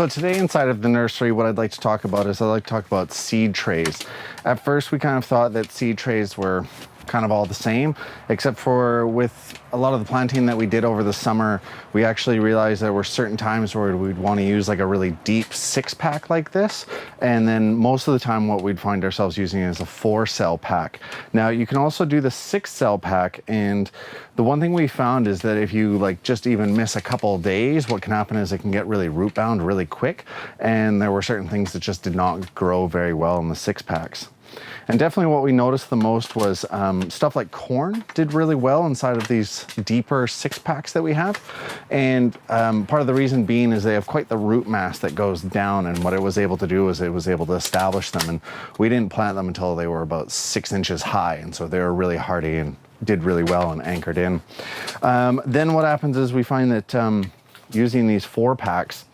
So today inside of the nursery, what I'd like to talk about is I'd like to talk about seed trays. At first, we kind of thought that seed trays were kind of all the same, except for with a lot of the planting that we did over the summer, we actually realized there were certain times where we'd want to use like a really deep 6-pack like this. And then most of the time what we'd find ourselves using is a 4-cell pack. Now you can also do the 6-cell pack, and the one thing we found is that if you like just even miss a couple of days, what can happen is it can get really root bound really quick. And there were certain things that just did not grow very well in the 6-packs. And definitely what we noticed the most was stuff like corn did really well inside of these deeper 6-packs that we have. And part of the reason being is they have quite the root mass that goes down, and what it was able to do is it was able to establish them. And we didn't plant them until they were about 6 inches high, and so they were really hardy and did really well and anchored in. Then what happens is we find that using these 4-packs,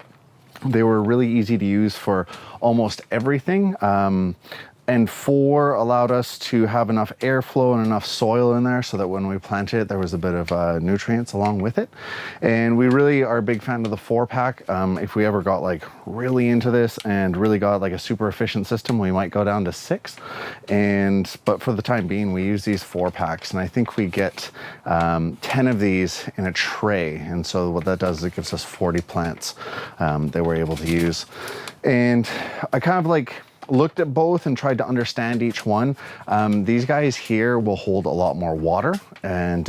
they were really easy to use for almost everything. And 4 allowed us to have enough airflow and enough soil in there so that when we planted it, there was a bit of nutrients along with it. And we really are a big fan of the 4-pack. If we ever got like really into this and really got like a super efficient system, we might go down to 6. But for the time being, we use these 4-packs, and I think we get 10 of these in a tray. And so what that does is it gives us 40 plants that we're able to use. And I kind of like looked at both and tried to understand each one. These guys here will hold a lot more water, and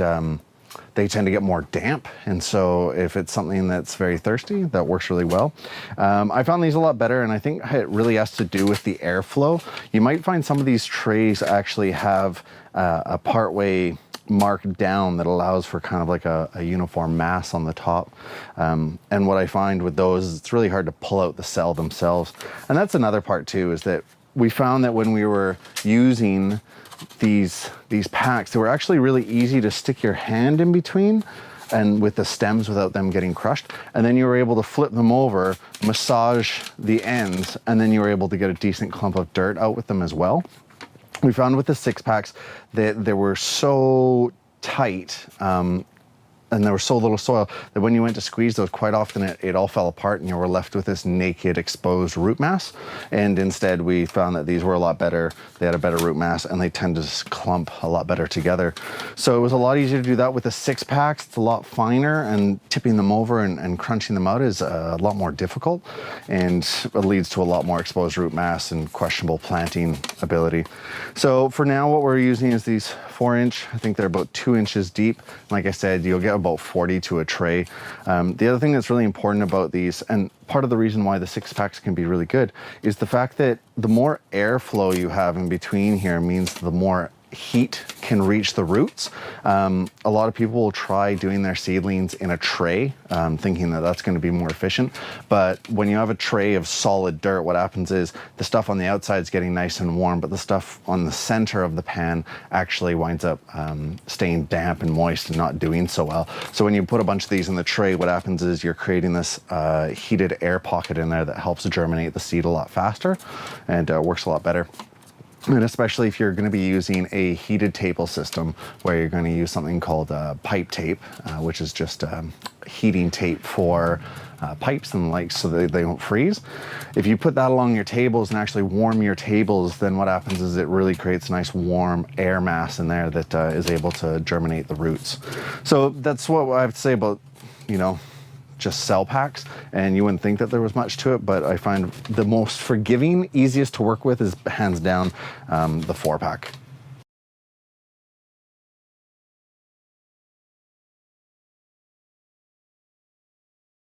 they tend to get more damp. And so if it's something that's very thirsty, that works really well. I found these a lot better, and I think it really has to do with the airflow. You might find some of these trays actually have a partway mark down that allows for kind of like a uniform mass on the top. And what I find with those is it's really hard to pull out the cell themselves. And that's another part too, is that we found that when we were using these packs, they were actually really easy to stick your hand in between and with the stems without them getting crushed. And then you were able to flip them over, massage the ends, and then you were able to get a decent clump of dirt out with them as well. We found with the 6-packs that they were so tight and there was so little soil that when you went to squeeze those, quite often it all fell apart and you were left with this naked exposed root mass. And instead we found that these were a lot better. They had a better root mass and they tend to clump a lot better together. So it was a lot easier to do that with the 6-packs. It's a lot finer, and tipping them over and crunching them out is a lot more difficult, and it leads to a lot more exposed root mass and questionable planting ability. So for now what we're using is these 4-inch. I think they're about 2 inches deep. Like I said, you'll get about 40 to a tray. The other thing that's really important about these, and part of the reason why the 6-packs can be really good, is the fact that the more airflow you have in between here means the more heat can reach the roots. A lot of people will try doing their seedlings in a tray, thinking that that's going to be more efficient. But when you have a tray of solid dirt, what happens is the stuff on the outside is getting nice and warm, but the stuff on the center of the pan actually winds up staying damp and moist and not doing so well. So when you put a bunch of these in the tray, what happens is you're creating this heated air pocket in there that helps germinate the seed a lot faster and works a lot better. And especially if you're going to be using a heated table system where you're going to use something called pipe tape, which is just heating tape for pipes and the like so that they don't freeze. If you put that along your tables and actually warm your tables, then what happens is it really creates a nice warm air mass in there that is able to germinate the roots. So that's what I have to say about, just cell packs, and you wouldn't think that there was much to it, but I find the most forgiving, easiest to work with is hands down the 4-pack.